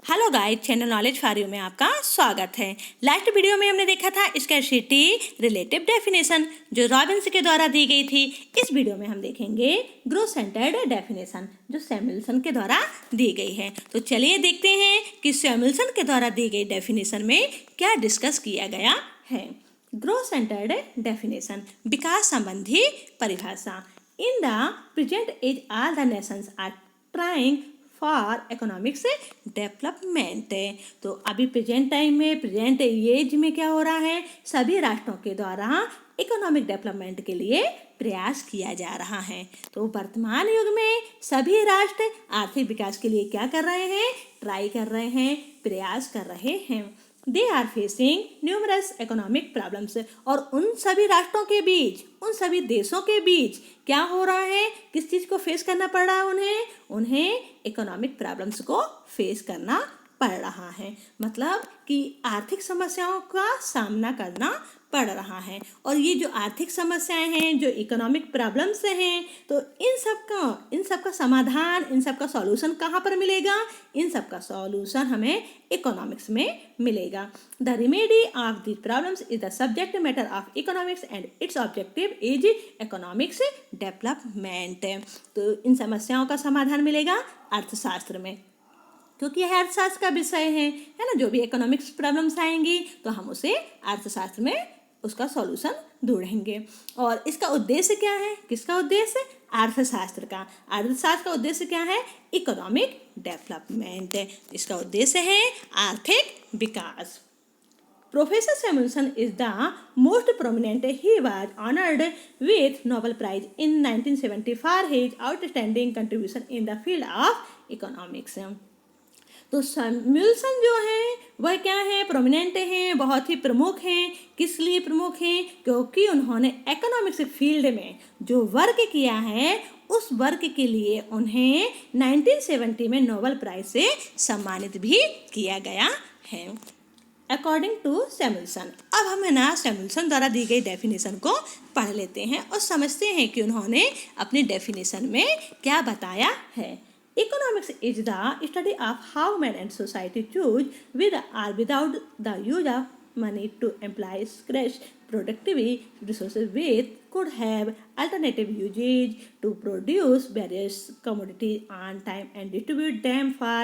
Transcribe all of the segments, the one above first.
Hello guys, channel knowledge for you में आपका स्वागत है। लास्ट वीडियो में हमने देखा था स्कैर्सिटी रिलेटिव डेफिनेशन जो रॉबिन्स के द्वारा दी गई थी। इस वीडियो में हम देखेंगे ग्रोथ सेंटर्ड डेफिनेशन जो सैमुअल्सन के द्वारा दी गई है। तो चलिए देखते हैं कि सैमुअल्सन के द्वारा दी गई डेफिनेशन में क्या डिस्कस किया गया है। ग्रोथ सेंटर्ड डेफिनेशन, विकास संबंधी परिभाषा। In the present age all the nations are trying for economics development. तो अभी प्रेजेंट टाइम में, प्रेजेंट एज में क्या हो रहा है, सभी राष्ट्रों के द्वारा इकोनॉमिक डेवलपमेंट के लिए प्रयास किया जा रहा है। तो वर्तमान युग में सभी राष्ट्र आर्थिक विकास के लिए क्या कर रहे हैं, ट्राई कर रहे हैं, प्रयास कर रहे हैं। They are facing numerous economic problems. और उन सभी राष्ट्रों के बीच, उन सभी देशों के बीच क्या हो रहा है, किस चीज़ को फेस करना पड़ रहा है उन्हें इकोनॉमिक प्रॉब्लम्स को फेस करना पड़ रहा है। मतलब कि आर्थिक समस्याओं का सामना करना पड़ रहा है। और ये जो आर्थिक समस्याएं हैं, जो इकोनॉमिक प्रॉब्लम्स हैं, तो इन सब का समाधान, इन सब का सॉल्यूशन कहाँ पर मिलेगा? इन सब का सॉल्यूशन हमें इकोनॉमिक्स में मिलेगा। The remedy of this problems is the subject matter of economics and it's objective is economics development. तो इन समस्याओं का समाधान मिलेगा अर्थशास्त्र में, क्योंकि यह अर्थशास्त्र का विषय है ना। जो भी इकोनॉमिक्स प्रॉब्लम्स आएंगी तो हम उसे अर्थशास्त्र में उसका सॉल्यूशन ढूंढेंगे। और इसका उद्देश्य क्या है? किसका उद्देश्य? अर्थशास्त्र का। अर्थशास्त्र का उद्देश्य क्या है? Economic development. इसका उद्देश्य है आर्थिक विकास। Professor Samuelson is the most prominent. He was honored with Nobel Prize in 1970 for his outstanding contribution in the field of economics. तो सैमुअल्सन जो है वह क्या है, प्रोमिनेंट हैं, बहुत ही प्रमुख हैं। किस लिए प्रमुख हैं? क्योंकि उन्होंने इकोनॉमिक्स फील्ड में जो वर्क किया है उस वर्क के लिए उन्हें 1970 में नोबेल प्राइज से सम्मानित भी किया गया है। According to Samuelson. अब हम है ना सैमुअल्सन द्वारा दी गई डेफिनेशन को पढ़ लेते हैं और समझते हैं कि उन्होंने अपनी डेफिनेशन में क्या बताया है। Economics is the study of how man and society choose with or without the use of money to employ scarce productive resources with could have alternative usage to produce various commodities on time and distribute them for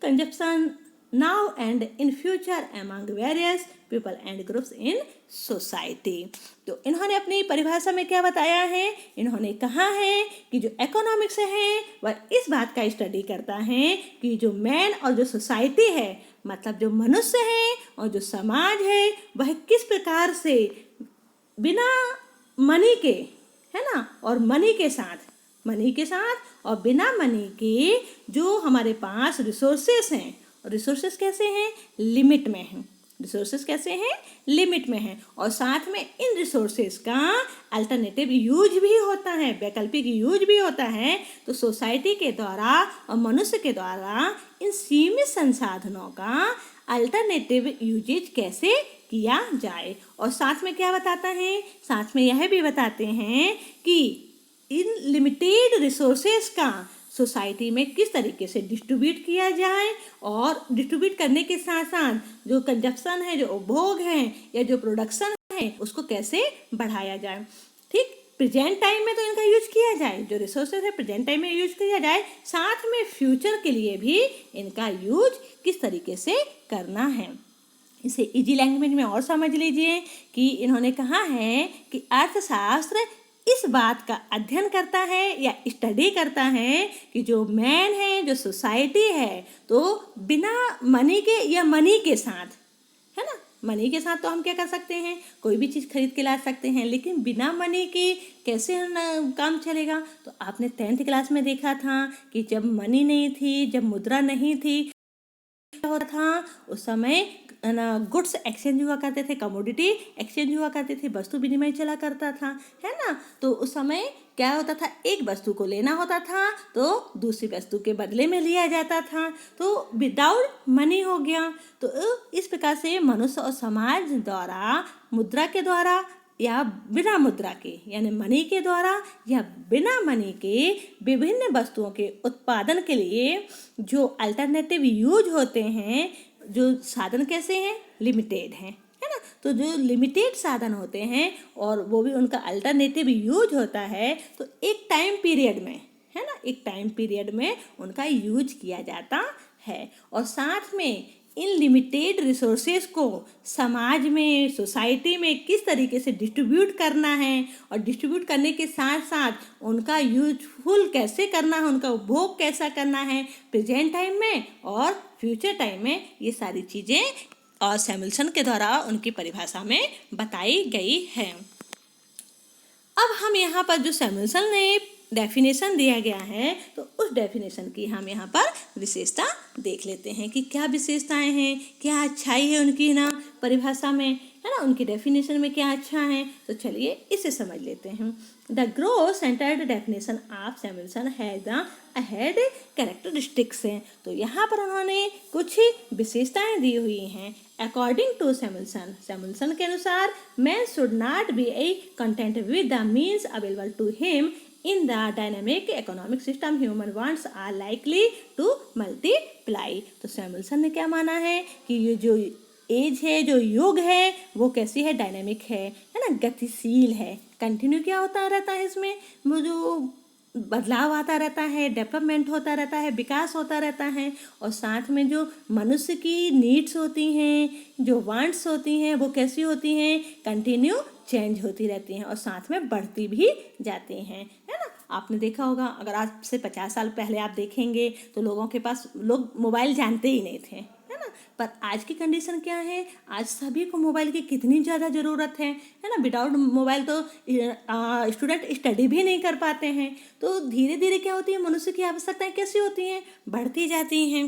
consumption now and in future among various people and groups in society। तो इन्होंने अपनी परिभाषा में क्या बताया है? इन्होंने कहा है कि जो इकोनॉमिक्स है वह इस बात का स्टडी करता है कि जो मैन और जो सोसाइटी है, मतलब जो मनुष्य है और जो समाज है, वह किस प्रकार से बिना मनी के, है ना, और मनी के साथ और बिना मनी के जो हमारे पास रिसोर्सेस हैं, रिसोर्सेस कैसे हैं? लिमिट में हैं। रिसोर्सेस कैसे हैं? लिमिट में हैं। और साथ में इन रिसोर्सेस का अल्टरनेटिव यूज भी होता है, वैकल्पिक यूज भी होता है। तो सोसाइटी के द्वारा और मनुष्य के द्वारा इन सीमित संसाधनों का अल्टरनेटिव यूजेज कैसे किया जाए। और साथ में क्या बताता है? साथ में यह भी बताते हैं कि इन लिमिटेड रिसोर्सेस का सोसाइटी में किस तरीके से डिस्ट्रीब्यूट किया जाए, और डिस्ट्रीब्यूट करने के साथ साथ जो कंजप्शन है, जो उपभोग है या जो प्रोडक्शन है, उसको कैसे बढ़ाया जाए। ठीक, प्रेजेंट टाइम में तो इनका यूज किया जाए, जो रिसोर्सेज है प्रेजेंट टाइम में यूज किया जाए, साथ में फ्यूचर के लिए भी इनका यूज किस तरीके से करना है। इसे इजी लैंग्वेज में और समझ लीजिए कि इन्होंने कहा है कि अर्थशास्त्र इस बात का अध्ययन करता है या स्टडी करता है कि जो मैन है, जो सोसाइटी है, तो बिना मनी के या मनी के साथ, है ना, मनी के साथ तो हम क्या कर सकते हैं, कोई भी चीज़ खरीद के ला सकते हैं, लेकिन बिना मनी के कैसे काम चलेगा? तो आपने 10th क्लास में देखा था कि जब मनी नहीं थी, जब मुद्रा नहीं थी, क्या होता था उस समय ना, गुड्स एक्सचेंज हुआ करते थे, कमोडिटी एक्सचेंज हुआ करते थे, वस्तु विनिमय चला करता था, है ना। तो उस समय क्या होता था, एक वस्तु को लेना होता था तो दूसरी वस्तु के बदले में लिया जाता था, तो विदाउट मनी हो गया। तो इस प्रकार से मनुष्य और समाज द्वारा मुद्रा के द्वारा या बिना मुद्रा के यानी मनी के द्वारा या बिना मनी के विभिन्न वस्तुओं के उत्पादन के लिए जो अल्टरनेटिव यूज होते हैं, जो साधन कैसे हैं, लिमिटेड हैं, है ना। तो जो लिमिटेड साधन होते हैं और वो भी उनका अल्टरनेटिव यूज होता है, तो एक टाइम पीरियड में, है ना, एक टाइम पीरियड में उनका यूज किया जाता है। और साथ में इन लिमिटेड रिसोर्सेज को समाज में, सोसाइटी में किस तरीके से डिस्ट्रीब्यूट करना है और डिस्ट्रीब्यूट करने के साथ साथ उनका यूजफुल कैसे करना है, उनका उपभोग कैसा करना है प्रेजेंट टाइम में और फ्यूचर टाइम में, ये सारी चीज़ें और सैमुअल्सन के द्वारा उनकी परिभाषा में बताई गई है। अब हम यहाँ पर जो सैमुअल्सन ने डेफिनेशन दिया गया है, तो उस डेफिनेशन की हम यहाँ पर विशेषता देख लेते हैं कि क्या विशेषताएं हैं, क्या अच्छाई है उनकी ना परिभाषा में, है ना, उनकी डेफिनेशन में क्या अच्छा है। तो चलिए इसे समझ लेते हैं। The growth centred definition of Samuelson has the ahead characteristics हैं। तो यहाँ पर उन्होंने कुछ विशेषताएं दी हुई हैं। अकॉर्डिंग टू सैमुअल्सन, सैमुअल्सन के अनुसार man should not be a content with the means available to him in the dynamic economic system human wants are likely to multiply। तो सैमुअल्सन ने क्या माना है कि ये जो एज है, जो युग है, वो कैसी है, डायनामिक है ना, गतिशील है। कंटिन्यू क्या होता रहता है इसमें, वो जो बदलाव आता रहता है, डेवलपमेंट होता रहता है, विकास होता रहता है। और साथ में जो मनुष्य की नीड्स होती हैं, जो वांट्स होती हैं, वो कैसी होती हैं, कंटिन्यू चेंज होती रहती हैं और साथ में बढ़ती भी जाती हैं, है ना। आपने देखा होगा, अगर आज से 50 साल पहले आप देखेंगे तो लोगों के पास, लोग मोबाइल जानते ही नहीं थे, है ना। पर आज की कंडीशन क्या है, आज सभी को मोबाइल की कितनी ज़्यादा ज़रूरत है ना। विदाउट मोबाइल तो स्टूडेंट स्टडी भी नहीं कर पाते हैं। तो धीरे धीरे क्या होती है, मनुष्य की आवश्यकताएं कैसी होती हैं, बढ़ती जाती हैं।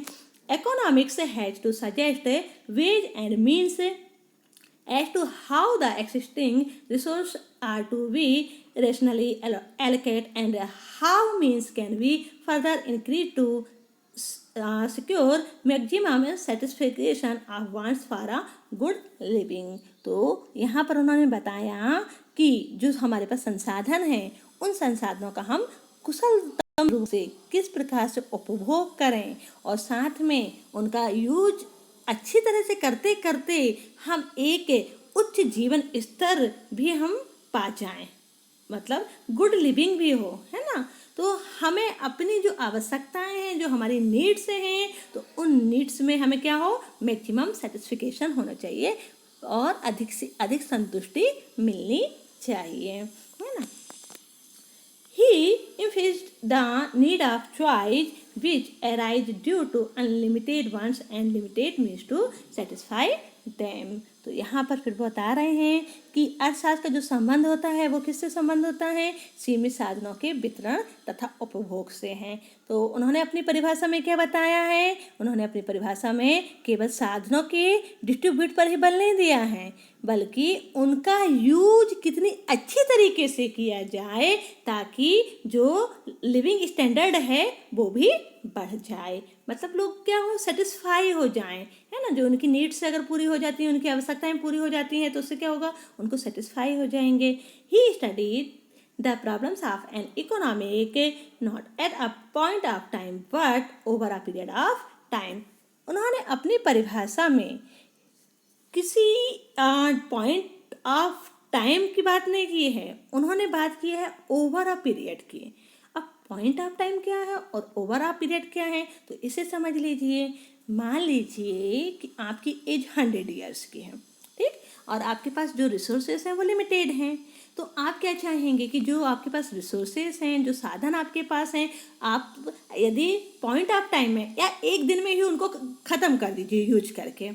Economics has to suggest ways and means as to how the existing resources are to be rationally allocated and how means can be further increased to secure maximum satisfaction of wants for a good living। तो यहाँ पर उन्होंने बताया कि जो हमारे पास संसाधन हैं, उन संसाधनों का हम कुशलतम रूप से किस प्रकार से उपभोग करें और साथ में उनका यूज अच्छी तरह से करते करते हम एक उच्च जीवन स्तर भी हम पा जाएं, मतलब गुड लिविंग भी हो, है ना। तो हमें अपनी जो आवश्यकताएं हैं, जो हमारी नीड्स हैं, तो उन नीड्स में हमें क्या हो, मैक्सिमम सेटिस्फिकेशन होना चाहिए और अधिक से अधिक संतुष्टि मिलनी चाहिए, है ना। He emphasized the need of choice which arise due to unlimited wants and limited means to satisfy them। तो यहाँ पर फिर बता रहे हैं कि अर्थशास्त्र का जो संबंध होता है वो किससे संबंध होता है, सीमित साधनों के वितरण तथा उपभोग से है। तो उन्होंने अपनी परिभाषा में क्या बताया है, उन्होंने अपनी परिभाषा में केवल साधनों के डिस्ट्रीब्यूट पर ही बल नहीं दिया है, बल्कि उनका यूज कितनी अच्छी तरीके से किया जाए ताकि जो लिविंग स्टैंडर्ड है वो भी बढ़ जाए। मतलब लोग क्या हो, सेटिस्फाई हो जाएं, है ना। जो उनकी नीड्स अगर पूरी हो जाती हैं, उनकी आवश्यकताएं पूरी हो जाती हैं, तो उससे क्या होगा, उनको सेटिस्फाई हो जाएंगे। He studied the problems of an economic not at a point of time but over a period of time. उन्होंने अपनी परिभाषा में किसी पॉइंट ऑफ टाइम की बात नहीं की है, उन्होंने बात की है ओवर अ पीरियड की। अब पॉइंट ऑफ टाइम क्या है और ओवर अ पीरियड क्या है, तो इसे समझ लीजिए। मान लीजिए कि आपकी एज 100 ईयर्स की है, ठीक, और आपके पास जो रिसोर्सेस हैं वो लिमिटेड हैं। तो आप क्या चाहेंगे कि जो आपके पास रिसोर्सेस हैं, जो साधन आपके पास हैं, आप यदि पॉइंट ऑफ टाइम में या एक दिन में ही उनको ख़त्म कर दीजिए यूज करके, है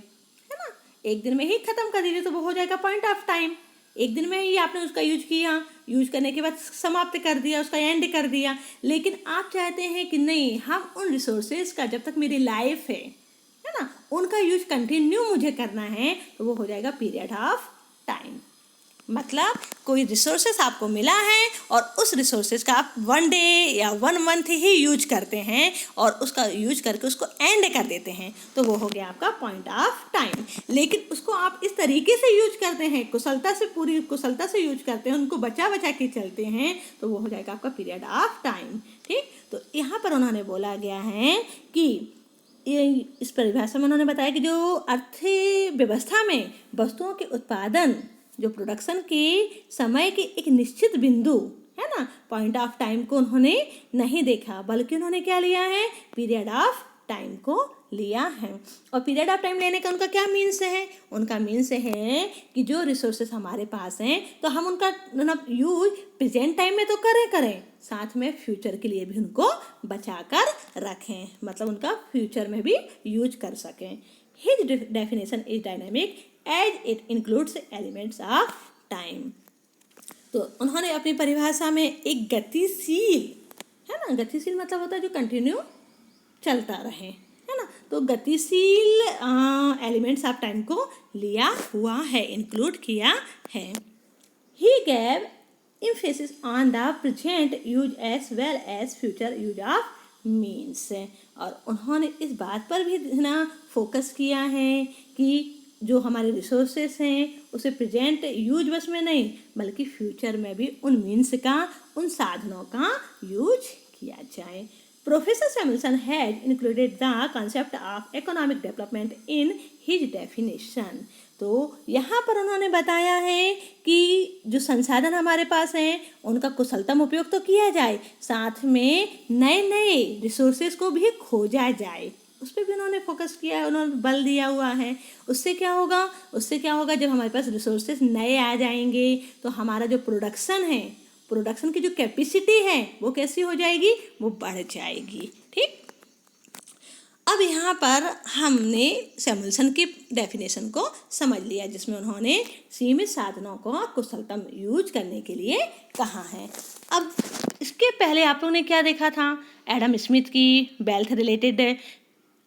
ना। एक दिन में ही ख़त्म कर दीजिए तो वो हो जाएगा पॉइंट ऑफ टाइम। एक दिन में ही आपने उसका यूज किया, यूज करने के बाद समाप्त कर दिया, उसका एंड कर दिया। लेकिन आप चाहते हैं कि नहीं, हम उन रिसोर्सेज का जब तक मेरी लाइफ है ना, उनका यूज कंटिन्यू मुझे करना है, तो वो हो जाएगा पीरियड ऑफ टाइम। मतलब कोई रिसोर्सेस आपको मिला है और उस रिसोर्सेस का आप 1 डे या 1 मंथ ही यूज करते हैं और उसका यूज करके उसको एंड कर देते हैं, तो वो हो गया आपका पॉइंट ऑफ टाइम। लेकिन उसको आप इस तरीके से यूज करते हैं, कुशलता से, पूरी कुशलता से यूज करते हैं, उनको बचा बचा के चलते हैं, तो वो हो जाएगा आपका पीरियड ऑफ टाइम। ठीक, तो यहाँ पर उन्होंने बोला गया है कि इस परिभाषा में उन्होंने बताया कि जो अर्थव्यवस्था में वस्तुओं के उत्पादन, जो प्रोडक्शन के समय के एक निश्चित बिंदु है ना, पॉइंट ऑफ टाइम को उन्होंने नहीं देखा, बल्कि उन्होंने क्या लिया है, पीरियड ऑफ टाइम को लिया है। और पीरियड ऑफ टाइम लेने का उनका क्या मीन्स है, उनका मीन्स है कि जो रिसोर्सेस हमारे पास हैं तो हम उनका यूज प्रेजेंट टाइम में तो करें, साथ में फ्यूचर के लिए भी उनको बचा कर रखें, मतलब उनका फ्यूचर में भी यूज कर सकें। His definition is dynamic as it includes elements of time. तो उन्होंने अपनी परिभाषा में एक गतिशील, है ना, गतिशील मतलब होता है जो कंटिन्यू चलता रहे, है ना, तो गतिशील एलिमेंट्स ऑफ टाइम को लिया हुआ है, इंक्लूड किया है। ही gave emphasis on the present use as well as future use of means। और उन्होंने इस बात पर भी ना फोकस किया है कि जो हमारे रिसोर्सेस हैं उसे प्रेजेंट यूज बस में नहीं, बल्कि फ्यूचर में भी उन मीन्स का, उन साधनों का यूज किया जाए। Professor Samuelson has included the concept of economic development in his definition. तो यहाँ पर उन्होंने बताया है कि जो संसाधन हमारे पास हैं उनका कुशलतम उपयोग तो किया जाए, साथ में नए नए रिसोर्सेज को भी खोजा जाए, उस पर भी उन्होंने फोकस किया है, उन्होंने बल दिया हुआ है। उससे क्या होगा, जब हमारे पास रिसोर्सेज नए आ जाएंगे तो हमारा जो प्रोडक्शन की जो कैपेसिटी है वो कैसी हो जाएगी, वो बढ़ जाएगी। ठीक, अब यहाँ पर हमने सैमुअलसन की डेफिनेशन को समझ लिया, जिसमें उन्होंने सीमित साधनों को कुशलतम यूज करने के लिए कहा है। अब इसके पहले आप लोगों ने क्या देखा था, एडम स्मिथ की वेल्थ रिलेटेड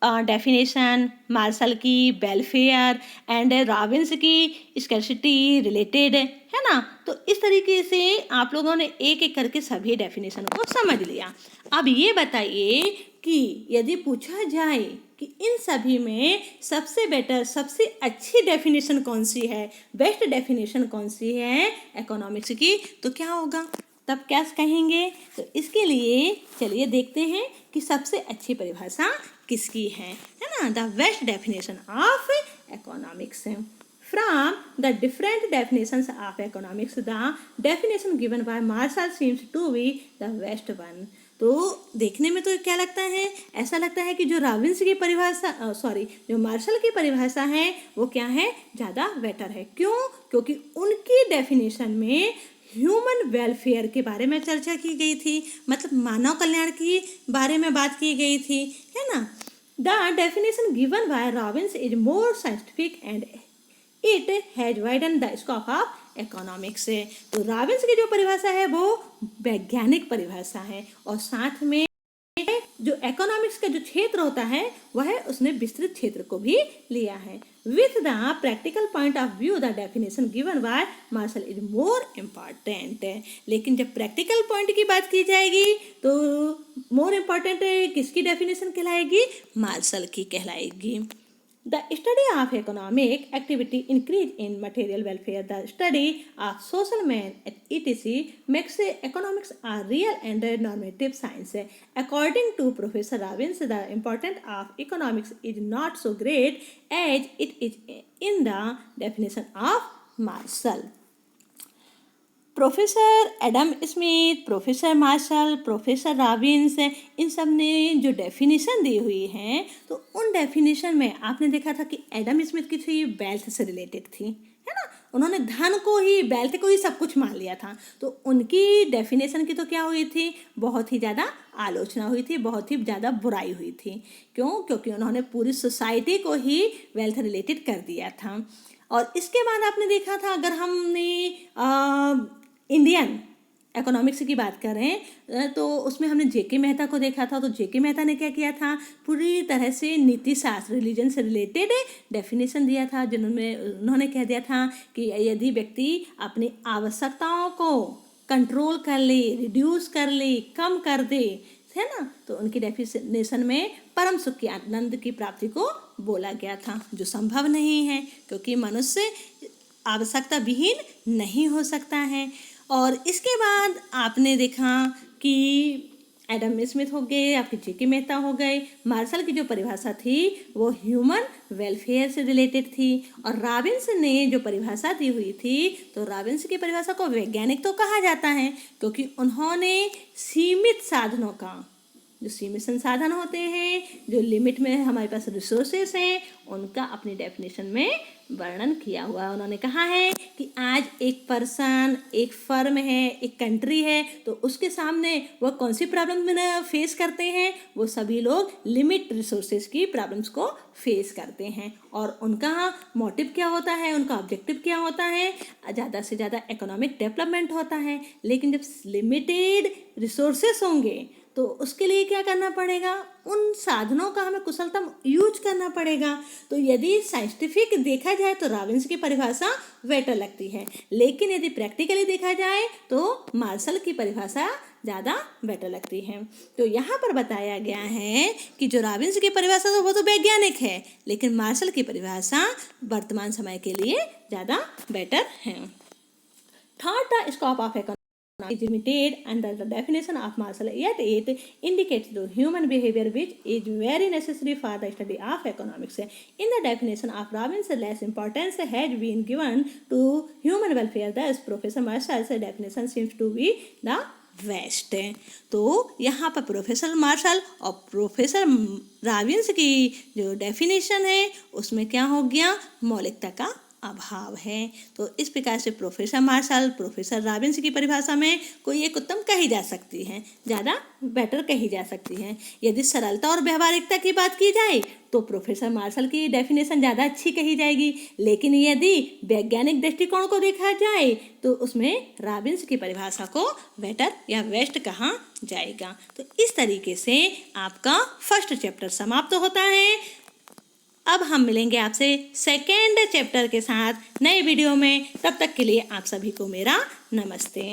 डेफिनेशन, मार्शल की वेलफेयर एंड रॉबिन्स की स्कैर्सिटी रिलेटेड, है ना। तो इस तरीके से आप लोगों ने एक एक करके सभी डेफिनेशन को समझ लिया। अब ये बताइए कि यदि पूछा जाए कि इन सभी में सबसे बेटर, सबसे अच्छी डेफिनेशन कौन सी है, बेस्ट डेफिनेशन कौन सी है इकोनॉमिक्स की, तो क्या होगा, तब क्या कहेंगे। तो इसके लिए चलिए देखते हैं कि सबसे अच्छी परिभाषा किसकी है ना। The best definition of economics. From the different definitions of economics, the definition given by Marshall seems to be the best one। तो देखने में तो क्या लगता है, ऐसा लगता है कि जो रॉबिन्स की परिभाषा, जो मार्शल की परिभाषा है वो क्या है, ज़्यादा बेटर है। क्यों? क्योंकि उनकी डेफिनेशन में ह्यूमन वेलफेयर के बारे में चर्चा की गई थी, मतलब मानव कल्याण की बारे में बात की गई थी, है ना। The definition given bye Robins is more scientific and it has widen the scope of economics. तो रॉबिन्स की जो परिभाषा है वो वैज्ञानिक परिभाषा है, और साथ में जो इकोनॉमिक्स का जो क्षेत्र होता है वह उसने विस्तृत क्षेत्र को भी लिया है। With the practical point of view the definition given by Marshall is more important. लेकिन जब प्रैक्टिकल पॉइंट की बात की जाएगी तो मोर इम्पॉर्टेंट किसकी डेफिनेशन कहलाएगी, मार्शल की कहलाएगी। The study of economic activity increase in material welfare, the study of social man etc. makes economics a real and normative science. According to Professor Robbins, the importance of economics is not so great as it is in the definition of Marshall। Professor Adam Smith, professor Marshall, professor Robbins, इन सब ने जो definition दी हुई है, तो उन definition में आपने देखा था कि एडम स्मिथ की थी वेल्थ से रिलेटेड थी, है ना। उन्होंने धन को ही, वेल्थ को ही सब कुछ मान लिया था। तो उनकी डेफिनेशन की तो क्या हुई थी, बहुत ही ज़्यादा आलोचना हुई थी, बहुत ही ज़्यादा बुराई हुई थी। क्यों? क्योंकि उन्होंने पूरी सोसाइटी को ही वेल्थ रिलेटेड कर दिया था। और इसके बाद आपने देखा था, अगर हमने इंडियन इकोनॉमिक्स की बात करें तो उसमें हमने जेके मेहता को देखा था। तो जेके मेहता ने क्या किया था, पूरी तरह से नीति शास्त्र रिलीजन से रिलेटेड डेफिनेशन दिया था, जिन्होंने उन्होंने कह दिया था कि यदि व्यक्ति अपनी आवश्यकताओं को कंट्रोल कर ले, रिड्यूस कर ले, कम कर दे, है ना, तो उनकी डेफिनेशन में परम सुख की आनंद की प्राप्ति को बोला गया था, जो संभव नहीं है क्योंकि मनुष्य आवश्यकता विहीन नहीं हो सकता है। और इसके बाद आपने देखा कि एडम स्मिथ हो गए, आपके जेके मेहता हो गए। मार्शल की जो परिभाषा थी वो ह्यूमन वेलफेयर से रिलेटेड थी, और रॉबिन्स ने जो परिभाषा दी हुई थी, तो रॉबिन्स की परिभाषा को वैज्ञानिक तो कहा जाता है क्योंकि उन्होंने सीमित साधनों का, जो सीमित संसाधन होते हैं, जो लिमिट में हमारे पास रिसोर्सेस हैं, उनका अपनी डेफिनेशन में वर्णन किया हुआ है। उन्होंने कहा है कि आज एक पर्सन, एक फर्म है, एक कंट्री है, तो उसके सामने वह कौन सी प्रॉब्लम फेस करते हैं, वो सभी लोग लिमिट रिसोर्सेज की प्रॉब्लम्स को फेस करते हैं। और उनका मोटिव क्या होता है, उनका ऑब्जेक्टिव क्या होता है, ज़्यादा से ज़्यादा इकोनॉमिक डेवलपमेंट होता है। लेकिन जब लिमिटेड रिसोर्सेस होंगे तो उसके लिए क्या करना पड़ेगा, उन साधनों का हमें कुशलतम यूज करना पड़ेगा। तो यदि साइंटिफिक देखा जाए तो रॉबिन्स की परिभाषा बेटर लगती है, लेकिन यदि प्रैक्टिकली देखा जाए तो मार्शल की परिभाषा ज़्यादा बेटर लगती है। तो यहाँ पर बताया गया है कि जो रॉबिन्स की परिभाषा तो वो तो वैज्ञानिक है, लेकिन मार्शल की परिभाषा वर्तमान समय के लिए ज़्यादा बेटर है। Third, the scope of economy is limited under the definition of Marshall, yet it indicates the human behavior which is very necessary for the study of economics. In the definition of Robbins, less importance has been given to human welfare. Thus, Professor Marshall's definition seems to be the best. तो यहाँ पर professor martial और professor Robins की जो definition है उसमें क्या हो गया, मौलिकता का अभाव है। तो इस प्रकार से प्रोफेसर मार्शल, प्रोफेसर रॉबिन्स की परिभाषा में कोई एक उत्तम कही जा सकती है, ज़्यादा बेटर कही जा सकती है। यदि सरलता और व्यवहारिकता की बात की जाए तो प्रोफेसर मार्शल की डेफिनेशन ज़्यादा अच्छी कही जाएगी, लेकिन यदि वैज्ञानिक दृष्टिकोण को देखा जाए तो उसमें रॉबिन्स की परिभाषा को बेटर या बेस्ट कहा जाएगा। तो इस तरीके से आपका फर्स्ट चैप्टर समाप्त होता है। अब हम मिलेंगे आपसे सेकेंड चैप्टर के साथ नए वीडियो में। तब तक के लिए आप सभी को मेरा नमस्ते।